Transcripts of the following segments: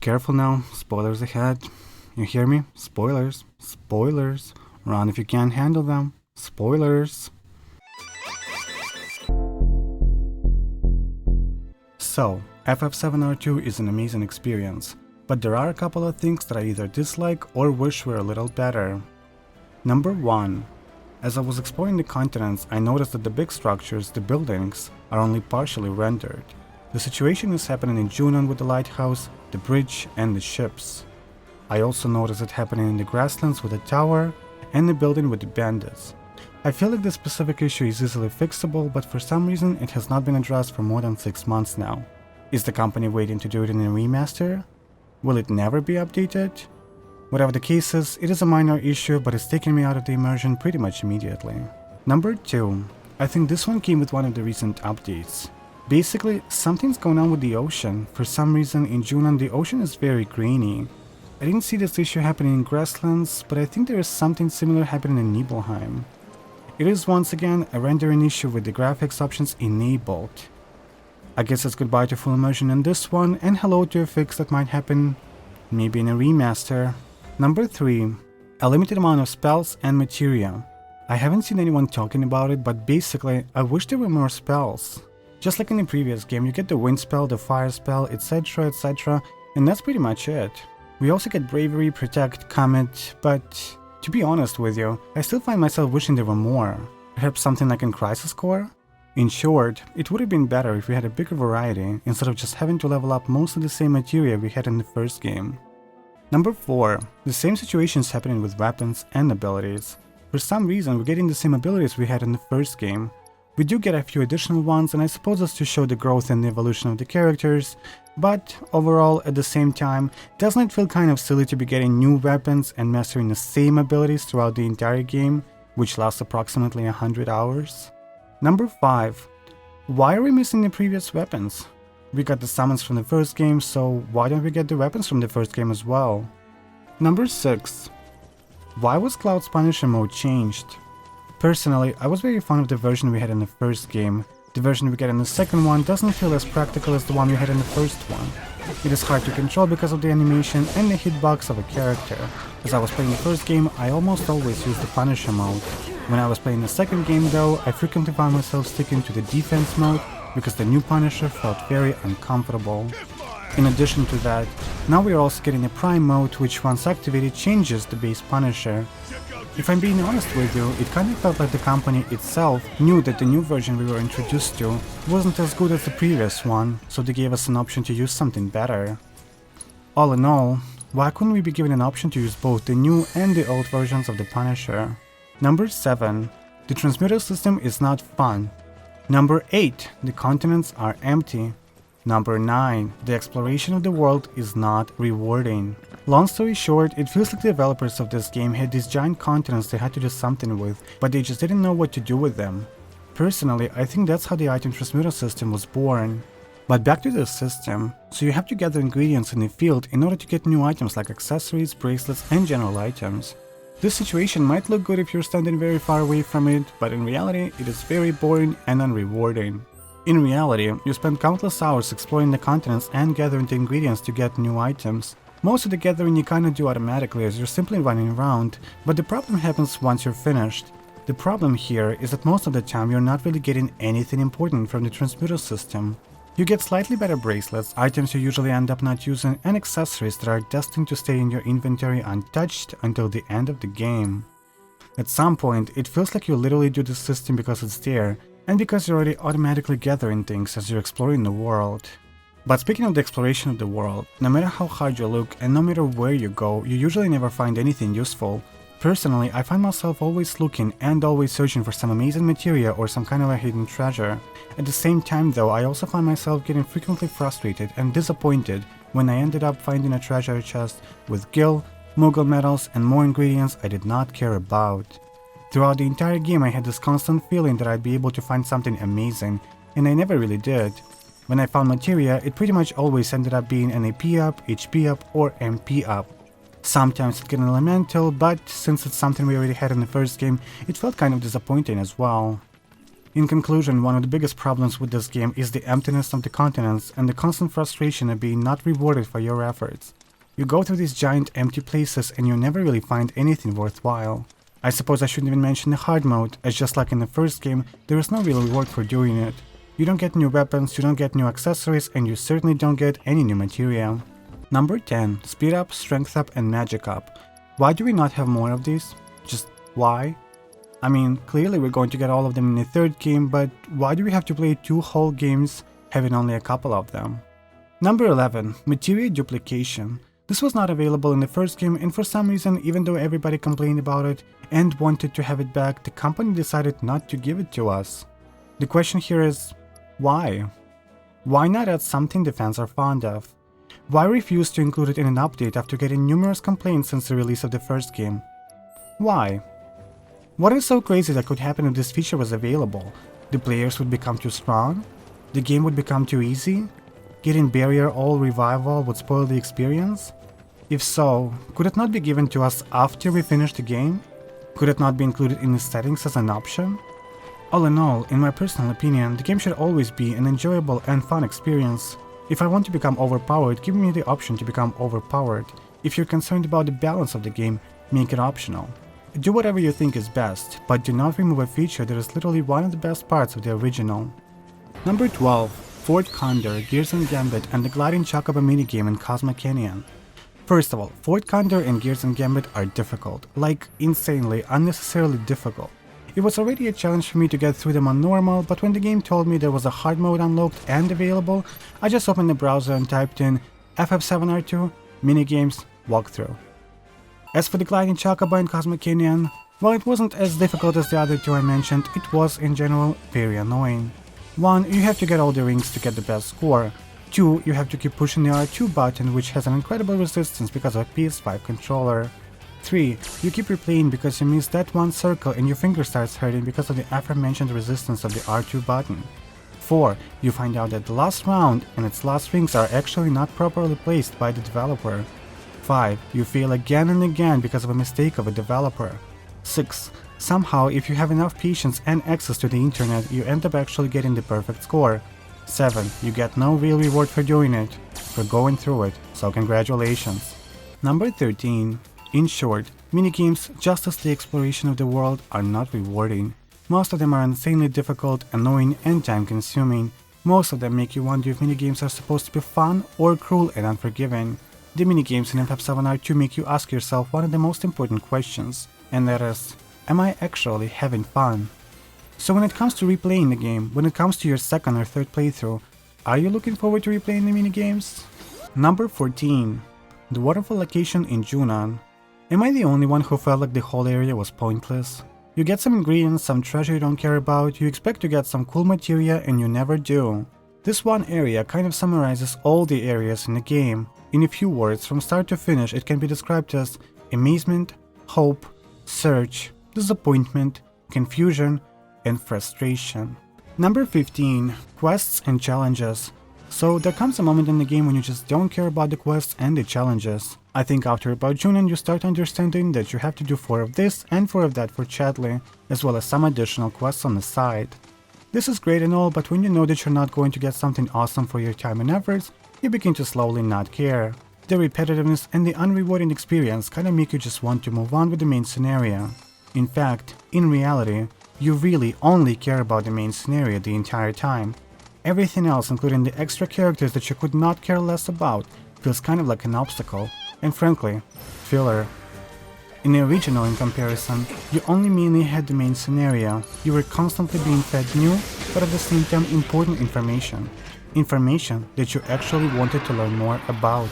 Careful now, spoilers ahead. You hear me? Spoilers. Spoilers. Run if you can't handle them. Spoilers. So, FF7R2 is an amazing experience, but there are a couple of things that I either dislike or wish were a little better. Number 1. As I was exploring the continents, I noticed that the big structures, the buildings, are only partially rendered. The situation is happening in Junon with the lighthouse, the bridge, and the ships. I also noticed it happening in the grasslands with the tower, and the building with the bandits. I feel like this specific issue is easily fixable, but for some reason it has not been addressed for more than 6 months now. Is the company waiting to do it in a remaster? Will it never be updated? Whatever the case is, it is a minor issue, but it's taken me out of the immersion pretty much immediately. Number 2. I think this one came with one of the recent updates. Basically, something's going on with the ocean. For some reason, in Junon the ocean is very grainy. I didn't see this issue happening in Grasslands, but I think there is something similar happening in Nibelheim. It is once again a rendering issue with the graphics options enabled. I guess it's goodbye to full immersion in this one, and hello to a fix that might happen maybe in a remaster. Number 3. A limited amount of spells and materia. I haven't seen anyone talking about it, but basically, I wish there were more spells. Just like in the previous game, you get the wind spell, the fire spell, etc, etc, and that's pretty much it. We also get bravery, protect, comet, but to be honest with you, I still find myself wishing there were more. Perhaps something like in Crisis Core? In short, it would have been better if we had a bigger variety instead of just having to level up mostly the same materia we had in the first game. Number 4. The same situation is happening with weapons and abilities. For some reason, we're getting the same abilities we had in the first game. We do get a few additional ones, and I suppose it's to show the growth and the evolution of the characters, but overall, at the same time, doesn't it feel kind of silly to be getting new weapons and mastering the same abilities throughout the entire game, which lasts approximately 100 hours? Number 5. Why are we missing the previous weapons? We got the summons from the first game, so why don't we get the weapons from the first game as well? Number 6. Why was Cloud's Punisher mode changed? Personally, I was very fond of the version we had in the first game. The version we get in the second one doesn't feel as practical as the one we had in the first one. It is hard to control because of the animation and the hitbox of a character. As I was playing the first game, I almost always used the Punisher mode. When I was playing the second game though, I frequently found myself sticking to the defense mode because the new Punisher felt very uncomfortable. In addition to that, now we are also getting a Prime mode which once activated changes the base Punisher. If I'm being honest with you, it kind of felt like the company itself knew that the new version we were introduced to wasn't as good as the previous one, so they gave us an option to use something better. All in all, why couldn't we be given an option to use both the new and the old versions of the Punisher? Number 7. The transmuter system is not fun. Number 8. The continents are empty. Number 9. The exploration of the world is not rewarding. Long story short, it feels like the developers of this game had these giant continents they had to do something with, but they just didn't know what to do with them. Personally, I think that's how the item transmuter system was born. But back to this system, so you have to gather ingredients in the field in order to get new items like accessories, bracelets, and general items. This situation might look good if you're standing very far away from it, but in reality, it is very boring and unrewarding. In reality, you spend countless hours exploring the continents and gathering the ingredients to get new items. Most of the gathering you kinda do automatically as you're simply running around, but the problem happens once you're finished. The problem here is that most of the time you're not really getting anything important from the transmuter system. You get slightly better bracelets, items you usually end up not using, and accessories that are destined to stay in your inventory untouched until the end of the game. At some point, it feels like you literally do this system because it's there, and because you're already automatically gathering things as you're exploring the world. But speaking of the exploration of the world, no matter how hard you look and no matter where you go, you usually never find anything useful. Personally, I find myself always looking and always searching for some amazing materia or some kind of a hidden treasure. At the same time though, I also find myself getting frequently frustrated and disappointed when I ended up finding a treasure chest with gil, Moogle medals, and more ingredients I did not care about. Throughout the entire game I had this constant feeling that I'd be able to find something amazing, and I never really did. When I found materia, it pretty much always ended up being an AP up, HP up, or MP up. Sometimes it'd get an elemental, but since it's something we already had in the first game, it felt kind of disappointing as well. In conclusion, one of the biggest problems with this game is the emptiness of the continents and the constant frustration of being not rewarded for your efforts. You go through these giant empty places and you never really find anything worthwhile. I suppose I shouldn't even mention the hard mode, as just like in the first game, there is no real reward for doing it. You don't get new weapons, you don't get new accessories, and you certainly don't get any new material. Number 10. Speed up, strength up, and magic up. Why do we not have more of these? Just why? I mean, clearly we're going to get all of them in the third game, but why do we have to play 2 whole games having only a couple of them? Number 11. Materia duplication. This was not available in the first game, and for some reason, even though everybody complained about it and wanted to have it back, the company decided not to give it to us. The question here is, why? Why not add something the fans are fond of? Why refuse to include it in an update after getting numerous complaints since the release of the first game? Why? What is so crazy that could happen if this feature was available? The players would become too strong? The game would become too easy? Getting barrier all revival would spoil the experience? If so, could it not be given to us after we finish the game? Could it not be included in the settings as an option? All in all, in my personal opinion, the game should always be an enjoyable and fun experience. If I want to become overpowered, give me the option to become overpowered. If you're concerned about the balance of the game, make it optional. Do whatever you think is best, but do not remove a feature that is literally one of the best parts of the original. Number 12. Fort Condor, Gears & Gambit, and the Gliding Chocobo minigame in Cosmo Canyon. First of all, Fort Condor and Gears & Gambit are difficult, like insanely, unnecessarily difficult. It was already a challenge for me to get through them on normal, but when the game told me there was a hard mode unlocked and available, I just opened the browser and typed in FF7R2, minigames, walkthrough. As for the Gliding Chocobo and Cosmo Canyon, while it wasn't as difficult as the other 2 I mentioned, it was in general very annoying. 1. You have to get all the rings to get the best score. 2. You have to keep pushing the R2 button, which has an incredible resistance because of a PS5 controller. 3. You keep replaying because you missed that one circle and your finger starts hurting because of the aforementioned resistance of the R2 button. 4. You find out that the last round and its last rings are actually not properly placed by the developer. 5. You fail again and again because of a mistake of a developer. 6. Somehow, if you have enough patience and access to the internet, you end up actually getting the perfect score. 7. You get no real reward for doing it, for going through it, so congratulations. Number 13. In short, minigames, just as the exploration of the world, are not rewarding. Most of them are insanely difficult, annoying, and time-consuming. Most of them make you wonder if minigames are supposed to be fun or cruel and unforgiving. The minigames in FF7R2 make you ask yourself one of the most important questions, and that is, am I actually having fun? So when it comes to replaying the game, when it comes to your second or third playthrough, are you looking forward to replaying the minigames? Number 14. The waterfall location in Junon. Am I the only one who felt like the whole area was pointless? You get some ingredients, some treasure you don't care about, you expect to get some cool materia and you never do. This one area kind of summarizes all the areas in the game. In a few words, from start to finish, it can be described as amazement, hope, search, disappointment, confusion, and frustration. Number 15. Quests and challenges. So there comes a moment in the game when you just don't care about the quests and the challenges. I think after about Junon you start understanding that you have to do 4 of this and 4 of that for Chadley, as well as some additional quests on the side. This is great and all, but when you know that you're not going to get something awesome for your time and efforts, you begin to slowly not care. The repetitiveness and the unrewarding experience kinda make you just want to move on with the main scenario. In fact, in reality, you really only care about the main scenario the entire time. Everything else, including the extra characters that you could not care less about, feels kind of like an obstacle, and frankly, filler. In the original, in comparison, you only mainly had the main scenario. You were constantly being fed new, but at the same time important information. Information that you actually wanted to learn more about.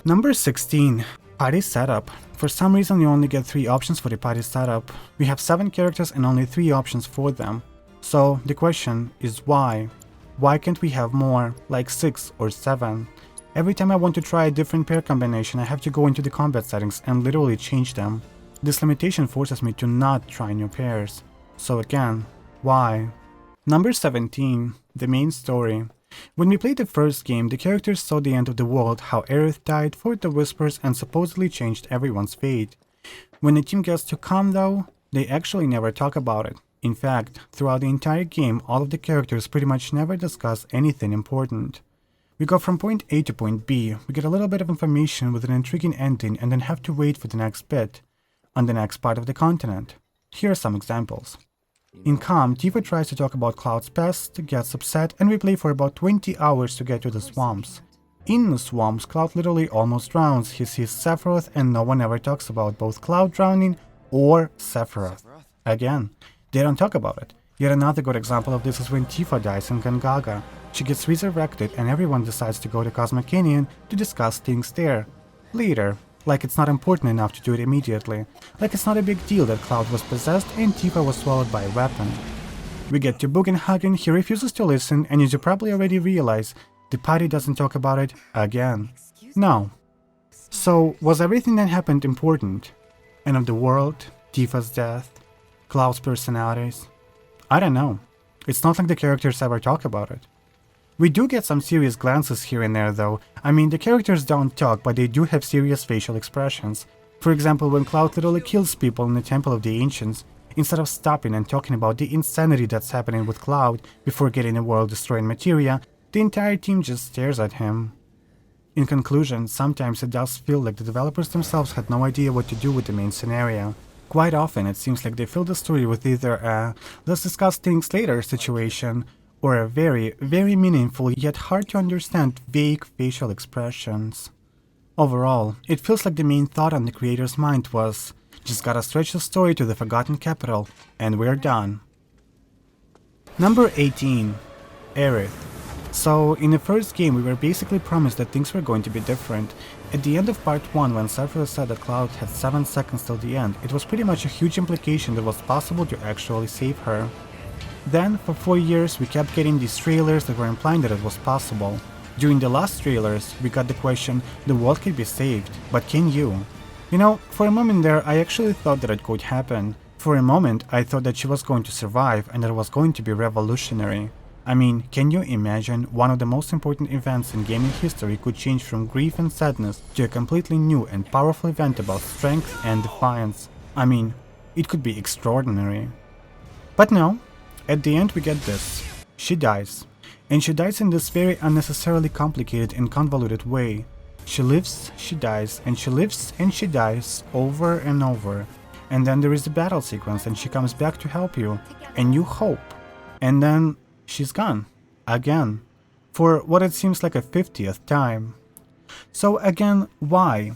Number 16. Party setup. For some reason you only get 3 options for the party setup. We have 7 characters and only 3 options for them. So the question is why? Why can't we have more, like 6 or 7? Every time I want to try a different pair combination, I have to go into the combat settings and literally change them. This limitation forces me to not try new pairs. So again, why? Number 17. The main story. When we played the first game, the characters saw the end of the world, how Aerith died, fought the Whispers, and supposedly changed everyone's fate. When the team gets to calm though, they actually never talk about it. In fact, throughout the entire game, all of the characters pretty much never discuss anything important. We go from point A to point B, we get a little bit of information with an intriguing ending and then have to wait for the next bit on the next part of the continent. Here are some examples. In Calm, Tifa tries to talk about Cloud's past, gets upset, and we play for about 20 hours to get to the swamps. In the swamps, Cloud literally almost drowns, he sees Sephiroth, and no one ever talks about both Cloud drowning or Sephiroth. Again, they don't talk about it. Yet another good example of this is when Tifa dies in Gangaga. She gets resurrected and everyone decides to go to Cosmic Canyon to discuss things there. Later. Like it's not important enough to do it immediately. Like it's not a big deal that Cloud was possessed and Tifa was swallowed by a weapon. We get to Bugenhagen, he refuses to listen, and as you probably already realize, the party doesn't talk about it again. No. So, was everything that happened important? End of the world? Tifa's death? Cloud's personalities? I don't know. It's not like the characters ever talk about it. We do get some serious glances here and there though. I mean, the characters don't talk, but they do have serious facial expressions. For example, when Cloud literally kills people in the Temple of the Ancients, instead of stopping and talking about the insanity that's happening with Cloud before getting the world-destroying materia, the entire team just stares at him. In conclusion, sometimes it does feel like the developers themselves had no idea what to do with the main scenario. Quite often it seems like they fill the story with either a "let's discuss things later" situation, or a very, very meaningful yet hard to understand vague facial expressions. Overall, it feels like the main thought on the creator's mind was, just gotta stretch the story to the forgotten capital, and we're done. Number 18. Aerith. So, in the first game we were basically promised that things were going to be different. At the end of part 1, when Sephiroth said that Cloud had 7 seconds till the end, it was pretty much a huge implication that it was possible to actually save her. Then, for 4 years, we kept getting these trailers that were implying that it was possible. During the last trailers, we got the question, the world could be saved, but can you? You know, for a moment there, I actually thought that it could happen. For a moment, I thought that she was going to survive and that it was going to be revolutionary. I mean, can you imagine one of the most important events in gaming history could change from grief and sadness to a completely new and powerful event about strength and defiance? I mean, it could be extraordinary. But no. At the end we get this. She dies. And she dies in this very unnecessarily complicated and convoluted way. She lives, she dies, and she lives and she dies over and over. And then there is the battle sequence and she comes back to help you. And you hope. And then she's gone. Again. For what it seems like a 50th time. So again, why?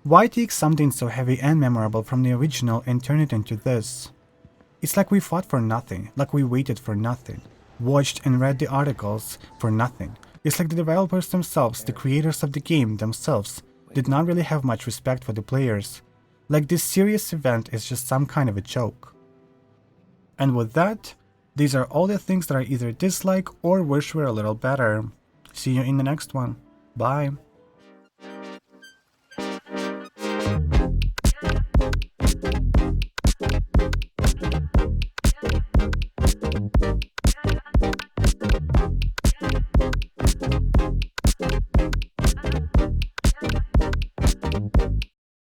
Why take something so heavy and memorable from the original and turn it into this? It's like we fought for nothing, like we waited for nothing, watched and read the articles for nothing. It's like the developers themselves, the creators of the game themselves, did not really have much respect for the players. Like this serious event is just some kind of a joke. And with that, these are all the things that I either dislike or wish were a little better. See you in the next one. Bye.